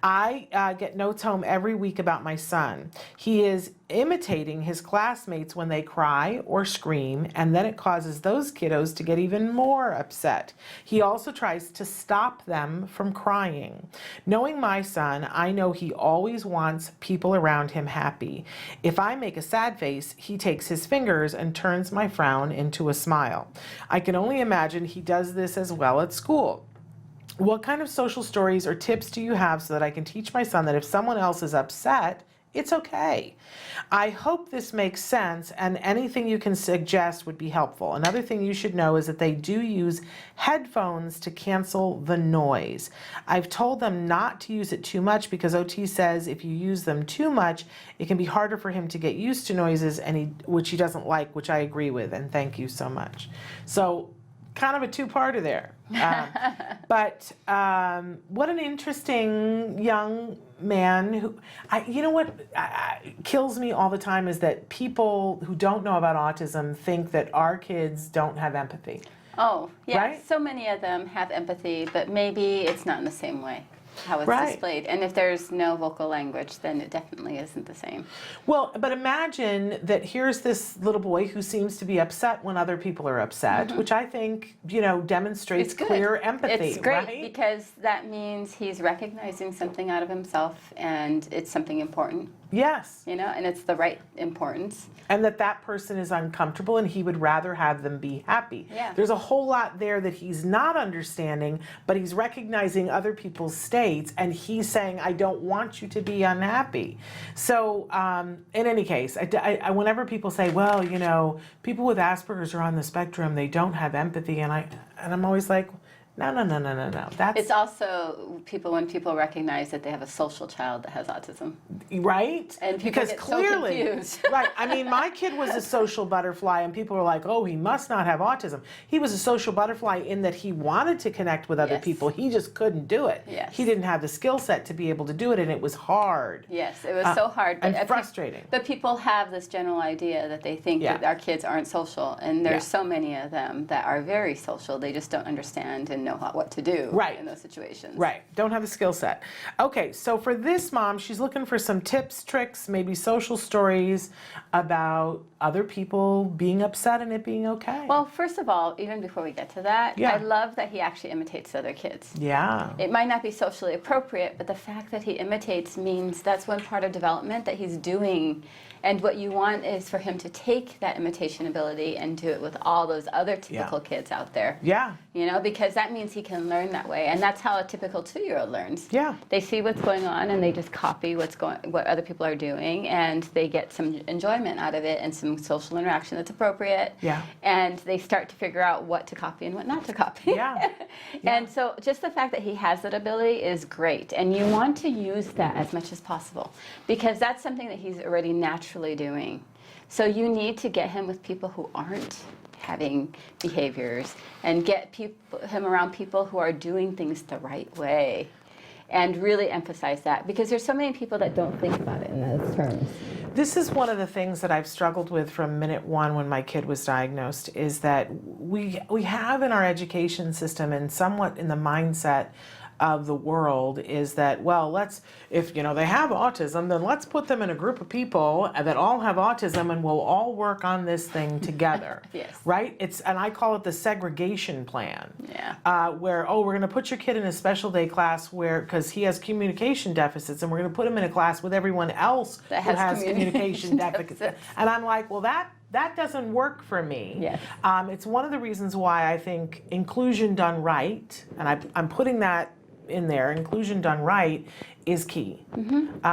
I get notes home every week about my son. He is imitating his classmates when they cry or scream, and then it causes those kiddos to get even more upset. He also tries to stop them from crying. Knowing my son, I know he always wants people around him happy. If I make a sad face, he takes his fingers and turns my frown into a smile. I can only imagine he does this as well at school. What kind of social stories or tips do you have so that I can teach my son that if someone else is upset, it's okay? I hope this makes sense, and anything you can suggest would be helpful. Another thing you should know is that they do use headphones to cancel the noise. I've told them not to use it too much because OT says if you use them too much, it can be harder for him to get used to noises, which he doesn't like, which I agree with, and thank you so much. So kind of a two-parter there. But what an interesting young man who, you know what kills me all the time is that people who don't know about autism think that our kids don't have empathy. Oh, yeah. Right? So many of them have empathy, but maybe it's not in the same way how it's displayed. And if there's no vocal language, then it definitely isn't the same. Well, but imagine that here's this little boy who seems to be upset when other people are upset, which I think, demonstrates clear empathy. It's great right? because that means he's recognizing something out of himself and it's something important. Yes. And it's the right importance. And that person is uncomfortable and he would rather have them be happy. Yeah. There's a whole lot there that he's not understanding, but he's recognizing other people's states and he's saying, I don't want you to be unhappy. So in any case, I whenever people say, well, people with Asperger's are on the spectrum, they don't have empathy, and I'm always like, no. It's also when people recognize that they have a social child that has autism. Right? And people because get clearly, so confused. right. I mean, my kid was a social butterfly and people were like, oh, he must not have autism. He was a social butterfly in that he wanted to connect with other people. He just couldn't do it. Yes. He didn't have the skill set to be able to do it, and it was hard. Yes, it was so hard. And frustrating. But people have this general idea that they think that our kids aren't social, and there's so many of them that are very social. They just don't understand and know what to do in those situations. Right. Don't have the skill set. Okay, so for this mom, she's looking for some tips, tricks, maybe social stories about other people being upset and it being okay. Well, first of all, even before we get to that, I love that he actually imitates other kids. Yeah. It might not be socially appropriate, but the fact that he imitates means that's one part of development that he's doing. And what you want is for him to take that imitation ability and do it with all those other typical kids out there. Yeah. Because that means he can learn that way. And that's how a typical 2-year-old learns. Yeah. They see what's going on and they just copy what other people are doing, and they get some enjoyment out of it and some social interaction that's appropriate. Yeah. And they start to figure out what to copy and what not to copy. Yeah. And so just the fact that he has that ability is great. And you want to use that as much as possible because that's something that he's already naturally doing. So you need to get him with people who aren't having behaviors and get him around people who are doing things the right way. And really emphasize that because there's so many people that don't think about it in those terms. This is one of the things that I've struggled with from minute one when my kid was diagnosed is that we have in our education system and somewhat in the mindset of the world is that, well, if they have autism, then let's put them in a group of people that all have autism and we'll all work on this thing together. Yes. Right? And I call it the segregation plan. Yeah. Where, we're going to put your kid in a special day class because he has communication deficits, and we're going to put him in a class with everyone else who has communication deficits. And I'm like, well, that doesn't work for me. Yes. It's one of the reasons why I think inclusion done right, and I'm putting that in there, inclusion done right is key.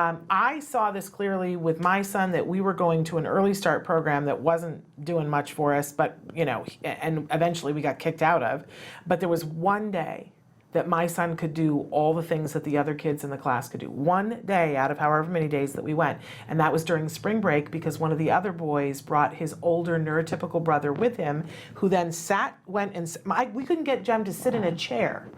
I saw this clearly with my son that we were going to an early start program that wasn't doing much for us, but and eventually we got kicked out of. But there was one day that my son could do all the things that the other kids in the class could do. One day out of however many days that we went. And that was during spring break because one of the other boys brought his older neurotypical brother with him, who then we couldn't get Jem to sit in a chair.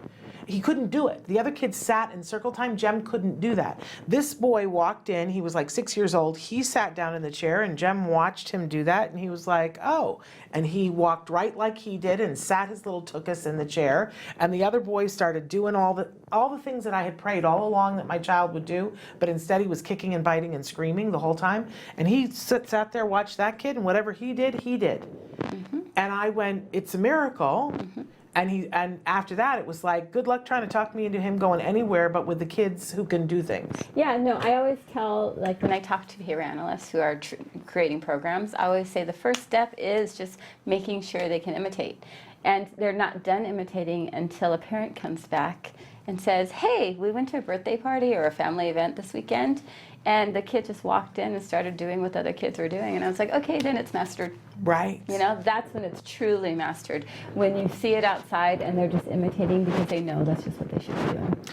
He couldn't do it. The other kids sat in circle time. Jem couldn't do that. This boy walked in. He was like 6 years old. He sat down in the chair, and Jem watched him do that, and he was like, oh. And he walked right like he did and sat his little tuchus in the chair. And the other boys started doing all the things that I had prayed all along that my child would do, but instead he was kicking and biting and screaming the whole time. And he sat there, watched that kid, and whatever he did, he did. Mm-hmm. And I went, it's a miracle. Mm-hmm. And after that, it was like, good luck trying to talk me into him going anywhere but with the kids who can do things. Yeah, no, I always tell, like when I talk to behavior analysts who are creating programs, I always say the first step is just making sure they can imitate. And they're not done imitating until a parent comes back and says, hey, we went to a birthday party or a family event this weekend, and the kid just walked in and started doing what the other kids were doing. And I was like, okay, then it's mastered. Right. You know, that's when it's truly mastered. When you see it outside and they're just imitating because they know that's just what they should be doing.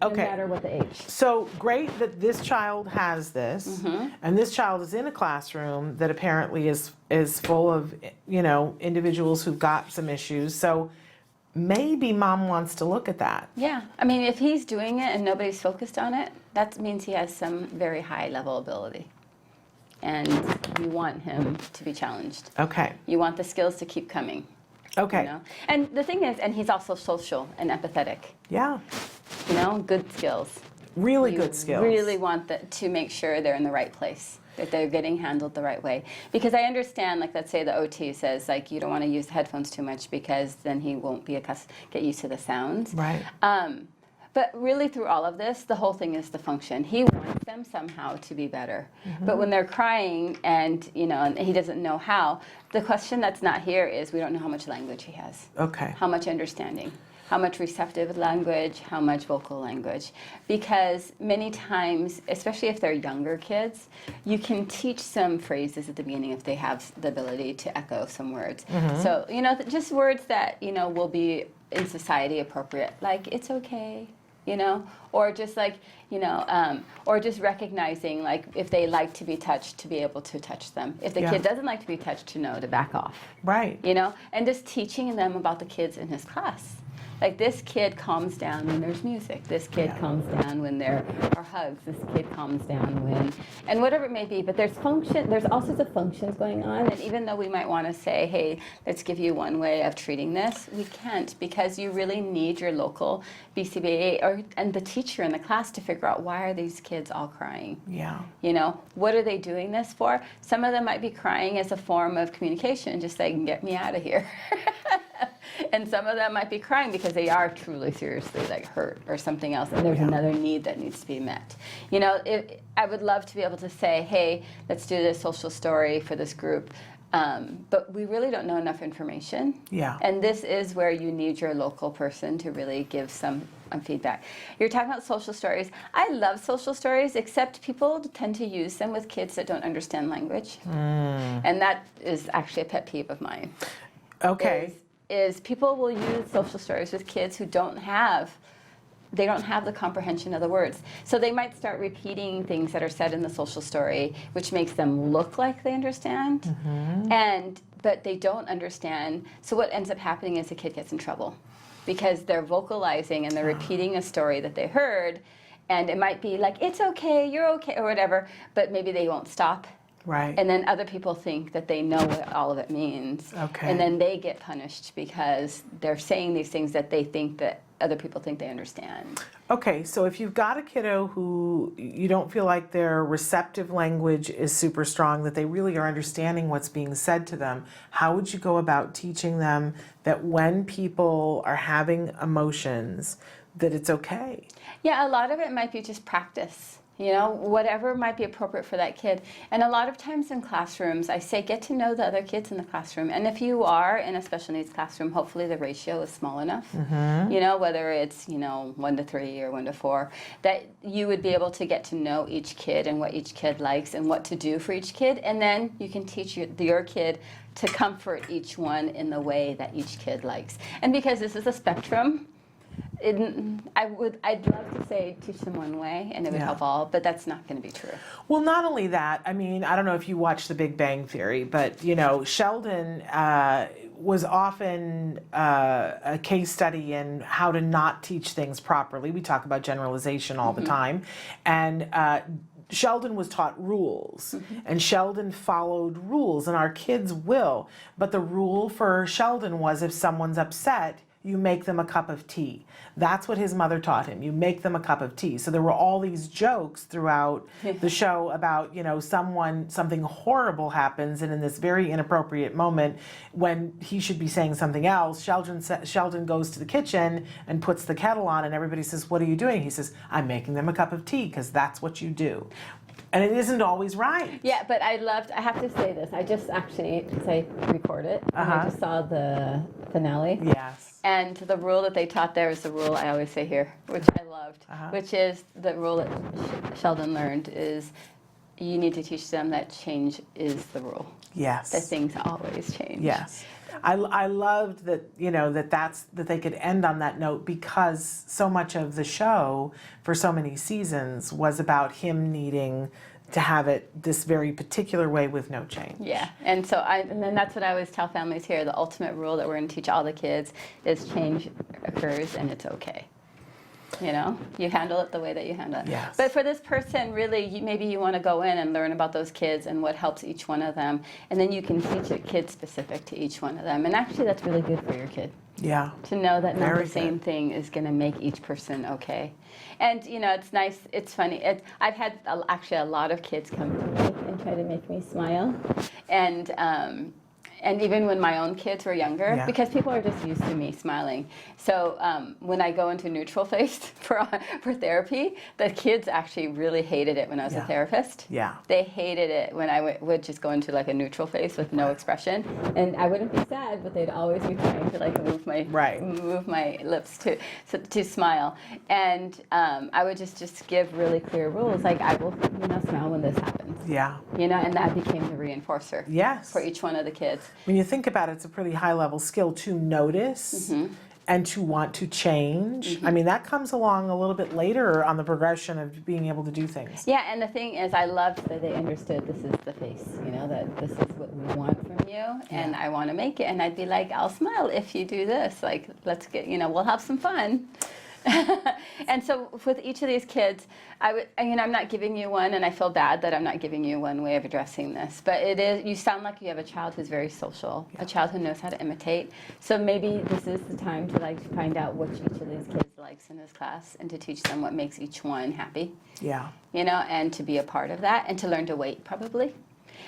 Okay. No matter what the age. So great that this child has this, and this child is in a classroom that apparently is full of, you know, individuals who've got some issues. So maybe mom wants to look at that. Yeah, I mean, if he's doing it and nobody's focused on it, that means he has some very high level ability. And you want him to be challenged. Okay. You want the skills to keep coming. Okay. You know? And the thing is, and he's also social and empathetic. Yeah. You know, good skills. Really good skills. You really want to make sure they're in the right place, that they're getting handled the right way. Because I understand, like, let's say the OT says, like, you don't want to use the headphones too much because then he won't be get used to the sounds. Right. But really through all of this, the whole thing is the function. He wants them somehow to be better. But when they're crying and, you know, and he doesn't know how, the question that's not here is we don't know how much language he has. Okay. How much understanding. How much receptive language, how much vocal language. Because many times, especially if they're younger kids, you can teach some phrases at the beginning if they have the ability to echo some words. So, you know, just words that, you know, will be in society appropriate, like, it's okay, you know, or just like, you know, or just recognizing, like, if they like to be touched, to be able to touch them. If the kid doesn't like to be touched, to know to back off. Right. You know, and just teaching them about the kids in his class. Like, this kid calms down when there's music. This kid calms down when there are hugs. This kid calms down when, and whatever it may be. But there's all sorts of functions going on. And even though we might want to say, hey, let's give you one way of treating this, we can't, because you really need your local BCBA and the teacher in the class to figure out, why are these kids all crying? Yeah. You know, what are they doing this for? Some of them might be crying as a form of communication, just saying, get me out of here. And some of them might be crying because they are truly seriously, like, hurt or something else, and there's another need that needs to be met. You know, I would love to be able to say, hey, let's do this social story for this group, but we really don't know enough information. Yeah. And this is where you need your local person to really give some feedback. You're talking about social stories. I love social stories, except people tend to use them with kids that don't understand language. And that is actually a pet peeve of mine. Okay. Is people will use social stories with kids who don't have the comprehension of the words. So they might start repeating things that are said in the social story, which makes them look like they understand, but they don't understand. So what ends up happening is the kid gets in trouble because they're vocalizing and they're repeating a story that they heard, and it might be like, it's okay, you're okay, or whatever, but maybe they won't stop. Right. And then other people think that they know what all of it means. Okay. And then they get punished because they're saying these things that they think that other people think they understand. Okay, so if you've got a kiddo who you don't feel like their receptive language is super strong, that they really are understanding what's being said to them, how would you go about teaching them that when people are having emotions, that it's okay? Yeah, a lot of it might be just practice. You know, whatever might be appropriate for that kid. And a lot of times in classrooms, I say, get to know the other kids in the classroom. And if you are in a special needs classroom, hopefully the ratio is small enough, you know, whether it's, you know, 1 to 3 or 1 to 4, that you would be able to get to know each kid and what each kid likes and what to do for each kid. And then you can teach your kid to comfort each one in the way that each kid likes. And because this is a spectrum, I'd love to say teach them one way and it would help all, but that's not going to be true. Well, not only that, I mean, I don't know if you watch The Big Bang Theory, but, you know, Sheldon was often a case study in how to not teach things properly. We talk about generalization all the time. And Sheldon was taught rules, and Sheldon followed rules, and our kids will. But the rule for Sheldon was if someone's upset, you make them a cup of tea. That's what his mother taught him. You make them a cup of tea. So there were all these jokes throughout the show about, you know, something horrible happens, and in this very inappropriate moment when he should be saying something else, Sheldon goes to the kitchen and puts the kettle on, and everybody says, "What are you doing?" He says, "I'm making them a cup of tea because that's what you do." And it isn't always right. Yeah, but I have to say this. I just actually, because I record it, and I just saw the finale. Yes. And the rule that they taught there is the rule I always say here, which I loved, which is the rule that Sheldon learned is you need to teach them that change is the rule. Yes. That things always change. Yes. I loved that, you know, that they could end on that note, because so much of the show for so many seasons was about him needing to have it this very particular way with no change. Yeah, and then that's what I always tell families here. The ultimate rule that we're going to teach all the kids is change occurs and it's okay. You know, you handle it the way that you handle it. Yes. But for this person, really, maybe you want to go in and learn about those kids and what helps each one of them, and then you can teach it kid specific to each one of them. And actually, that's really good for your kid. Yeah. To know that not Very the same good. thing is going to make each person okay. And, you know, it's nice, it's funny. I've had actually a lot of kids come to me and try to make me smile. And even when my own kids were younger, because people are just used to me smiling. So when I go into neutral face for therapy, the kids actually really hated it when I was a therapist. Yeah. They hated it when I would just go into like a neutral face with no expression. And I wouldn't be sad, but they'd always be trying to like move my lips to smile. And I would just give really clear rules, like I will smile when this happens. Yeah. You know, and that became the reinforcer. Yes. For each one of the kids. When you think about it, it's a pretty high level skill to notice and to want to change. I mean, that comes along a little bit later on the progression of being able to do things. Yeah, and the thing is, I loved that they understood this is the face, you know, that this is what we want from you, and I want to make it. And I'd be like, I'll smile if you do this. Like, let's get, you know, we'll have some fun. And so with each of these kids, I'm not giving you one, and I feel bad that I'm not giving you one way of addressing this, but it is, you sound like you have a child who's very social, a child who knows how to imitate. So maybe this is the time to like find out what each of these kids likes in his class and to teach them what makes each one happy. Yeah. You know, and to be a part of that and to learn to wait probably.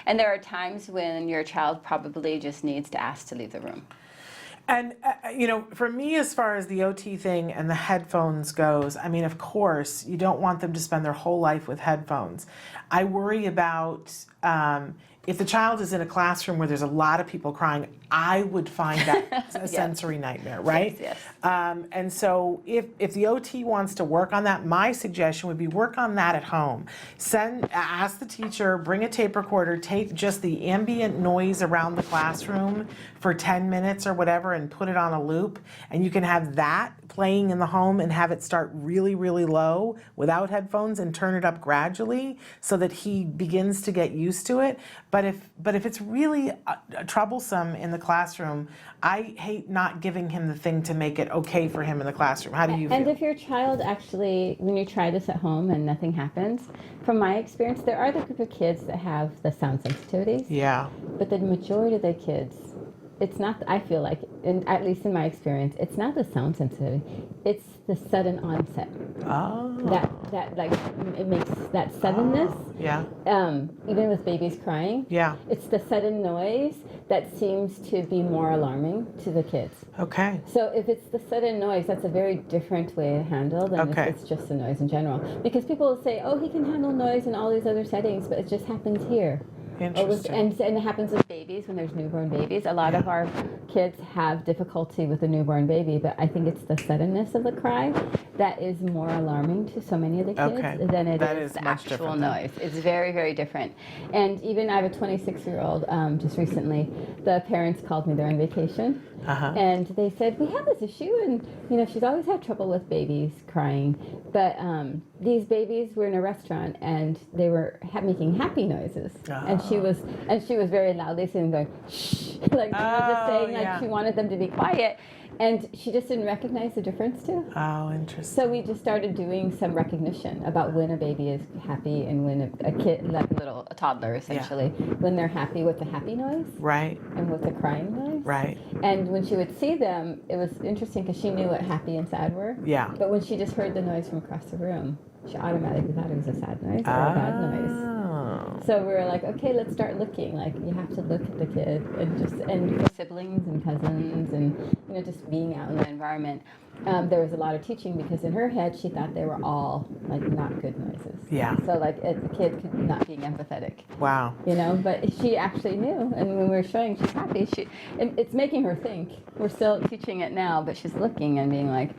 And there are times when your child probably just needs to ask to leave the room. And, you know, for me, as far as the OT thing and the headphones goes, I mean, of course, you don't want them to spend their whole life with headphones. I worry about if the child is in a classroom where there's a lot of people crying, I would find that a sensory nightmare, right? Yes. And so if the OT wants to work on that, my suggestion would be work on that at home. Ask the teacher, bring a tape recorder, tape just the ambient noise around the classroom for 10 minutes or whatever and put it on a loop. And you can have that playing in the home and have it start really, really low without headphones and turn it up gradually so that he begins to get used to it. But if it's really troublesome in the classroom, I hate not giving him the thing to make it okay for him in the classroom. How do you feel? And if your child actually, when you try this at home and nothing happens, from my experience, there are the group of kids that have the sound sensitivities. Yeah. But the majority of the kids, it's not, I feel like, at least in my experience, it's not the sound sensitivity, it's the sudden onset. Oh. That like, it makes that suddenness. Oh, yeah. Even with babies crying. Yeah. It's the sudden noise that seems to be more alarming to the kids. Okay. So if it's the sudden noise, that's a very different way to handle than if it's just the noise in general. Because people will say, oh, he can handle noise in all these other settings, but it just happens here. Interesting. And it happens with babies when there's newborn babies. A lot of our kids have difficulty with a newborn baby, but I think it's the suddenness of the cry that is more alarming to so many of the kids than it is the actual noise. It's very, very different. And even I have a 26-year-old just recently, the parents called me during vacation. And they said, we have this issue, and she's always had trouble with babies crying, but these babies were in a restaurant and they were making happy noises, and she was very loudly saying, going shh, like just saying like she wanted them to be quiet, and she just didn't recognize the difference too. Oh, interesting. So we just started doing some recognition about when a baby is happy and when a kid, like a toddler essentially, when they're happy with the happy noise, right, and with the crying noise, right. And when she would see them, it was interesting because she knew what happy and sad were. Yeah. But when she just heard the noise from across the room, she automatically thought it was a sad noise or a bad noise. So we were like, okay, let's start looking. Like, you have to look at the kid and for siblings and cousins and just being out in the environment. There was a lot of teaching because in her head she thought they were all like not good noises. Yeah. So like a kid could not being empathetic. Wow. But she actually knew, and when we were showing she's happy, it's making her think. We're still teaching it now, but she's looking and being like,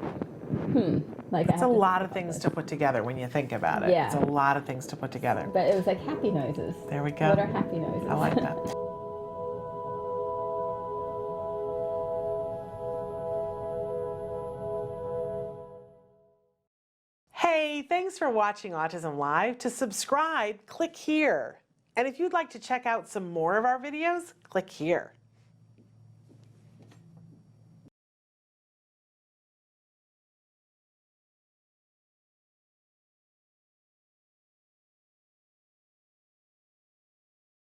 like it's a lot of things to put together when you think about it. Yeah. It's a lot of things to put together. But it was like happy noises. There we go. What are happy noises? I like that. Hey, thanks for watching Autism Live. To subscribe, click here. And if you'd like to check out some more of our videos, click here.